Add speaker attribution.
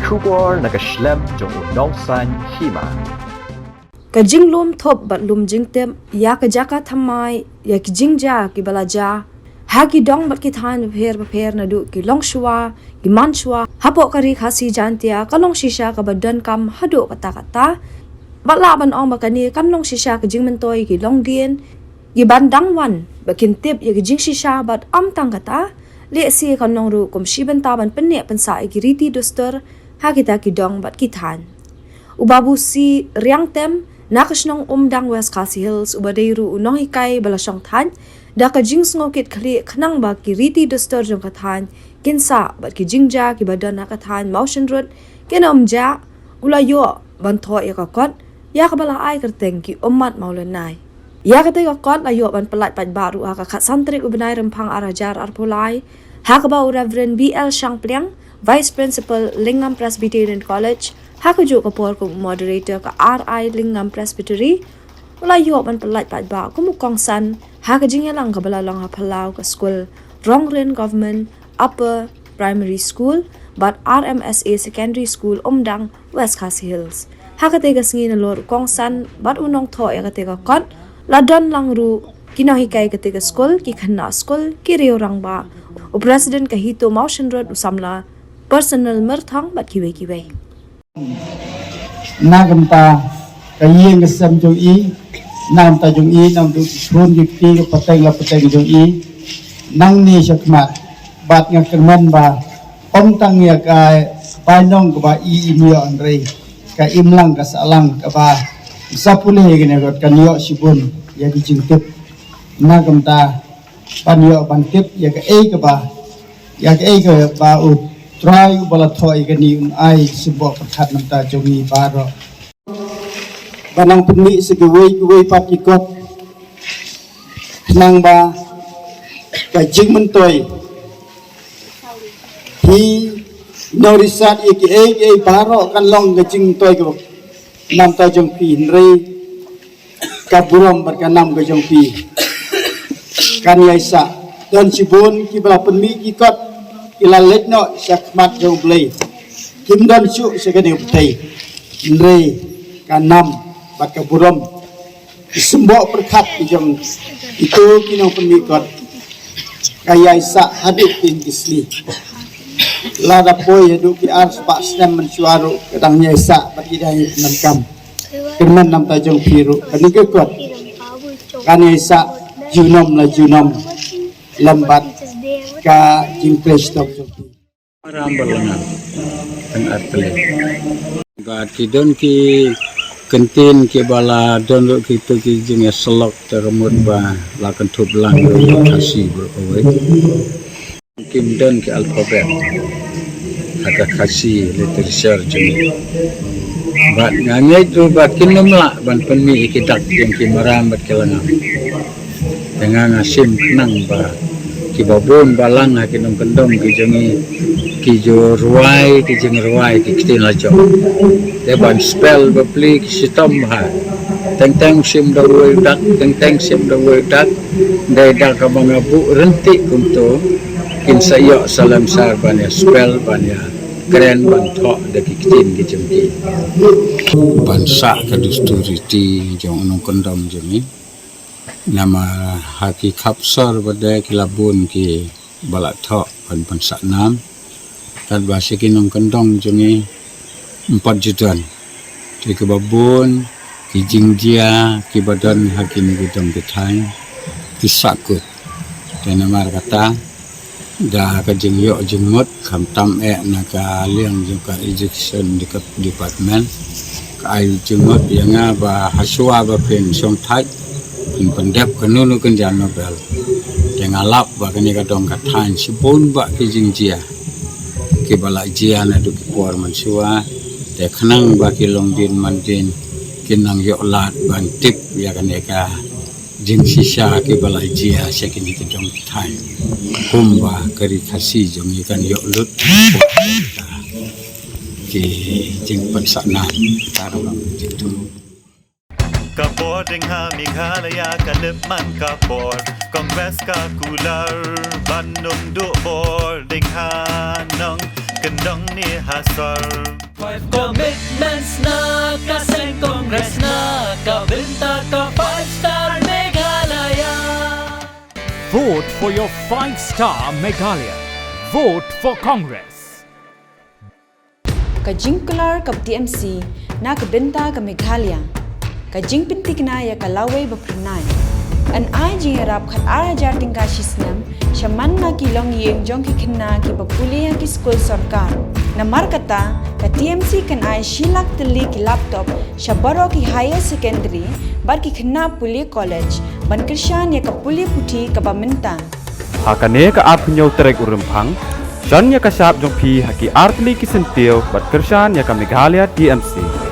Speaker 1: Shubor nakaslem jong unongsan hima.
Speaker 2: Kajing lum thop bat lum jingtem ya kajaka thamai ya kijingja ki balaja hagi dong bat ki than bher na du ki longshwa ki manshwa hapo kari khasi jantia kalong shisha ka badan kam hado kata batla ban ong bakani kam long shisha ka jing mentoi ki long dien ki bandang wan bakin tip ya ki jing shisha bat am tang kata le si kan nong ru kom shiban ta ban penne pansa ki riti duster hagi ta ki dong bat ki than ubabu si riang tem nakasnong umdang West Khasi Hills ubadeiru unong hikai balasong than da ka jing snokit khli khnang ba ki riti duster jong ka than kinsa bat ki jingja ki badan na ka than motion road kenom ja ulayo ban tho ya ka kot ya ka bala ai kerteng ki ummat maulanai ya ka te ka kot layo ban pelat pat baru ka khat santrik ubenai rempang arajar arpulai ha ka ba Reverend BL Shangpliang Vice Principal Lingam Presbyterian College Hakajo kapor ko moderator ka RI Lingam Presbytery ulayo ban pelat pat ba ko mukong san hakajing lang ka balalang hapalau ka school Rongren Government Upper Primary School but RMSA Secondary School Umdang West Khasi Hills hakate ka singi na lor kong san bat unong tho ya kate ka kot ladon lang ru kinahikai kate ka school ki khanna school ki reorang ba o president ka hito motion road usamla personal merthang bat kiwe
Speaker 3: Nagamta kayeng kesem jong I nam ta jong I nam du thun gipti ke pateng la pateng jong I nang ni sakmat bat ngakerman ba om tang ya ka panong ka ba I imyo andre ka imlang ka salang ka ba sapule gene got kanyo sibun ya dijingtip nagamta panyo bantip ya ka e ka ba ya ka e ka ba u try bala thoi gani ai sibo pakhat namta jongi baro banang puni segewei pat ikot nang ba ka jing mentoi hi norisat e baro kan long ka jing toi ko namta jong pi nre ka buram bar ka nam ka jong pi kan yaisa dan sibun ki bala penmi ikot ilalet no sakmat jong blay kim dan su segede putih nre kanam bat kaburom sembok perkat jong itu kinong pemikot kaya isa hadip tin kisli lada poy hadu ki ars pak snem mensuaru kadangnya isa bat idai namkam kerman nam tajong biru kanike kot kan isa junom la junom lambat ka jimpres tok
Speaker 4: rambalangan kan artle ba kidon ki kentin ki bala don lo ki to ki jing selok termut ba la kan thup lang kasi berkawai kim don ki alfabet ada kasi literature jing ba ngangai tu ba kinum la ban penmi ikidak yang ki maram bat kelangan dengan asim nang ba ki babon balang ha kinong kendong ki jongi ki jo ruai ki jing ruai ki kitin la jo te ban spell bapli ki sitom ha teng sim da woi dak teng sim da woi dak dai dak ka banga bu renti kunto kin sayo salam sar ban ya spell ban ya keren ban tho da ki kitin ki jengki ban sa ka dusturiti jong nong kendong jongi nama haki kapsar pada kilabun ki balak thok pan pansak nam tad basi kinong kendong jongi 4 jutaan ki kebabun ki jingjia ki badan hakim gudong kithai ki sakut dan nama kata da ka jingyo jingmut kham tam na ka liang juga education department ka ayu jingmut yang ba haswa ba pen song thai pendep kanunu kenjan Nobel dengan lap bagani kadong kathan sipun ba ki jingjia ki bala jia na du por mansua te khnang ba ki longdin mandin kinang yo lat ban tip ya kaneka jing sisa ki bala jia sekini kadong than kumba kari khasi jong ikan yo lut ki jing pansana tarong jitu
Speaker 5: kapor ding ha Meghalaya Kaliman kapor Kongres kakular Bandung do bor ding ha nong kendong ni hasar
Speaker 6: Commitments na kaseng Congress na kabinta ka 5-star Meghalaya.
Speaker 7: Vote for your 5-star Meghalaya. Vote for Congress.
Speaker 2: Kajingkular kap TMC na kabenta ka Meghalaya. Kajingpintik na ya kalaway bapranay. An ay jingarap khat arajar tingka shisnam shaman na kilong yeng jong kikina ki papuli ki school sarkar. Na markata ka TMC kan ay shilak tali ki laptop shabaro ki higher secondary bar ki khna puli college ban krishan ya ka puli puthi ka paminta.
Speaker 1: Hakane ka apnyo terek urempang, Shan ya kasap jong pi haki artli ki sentil bat kershan ya ka Meghalaya TMC.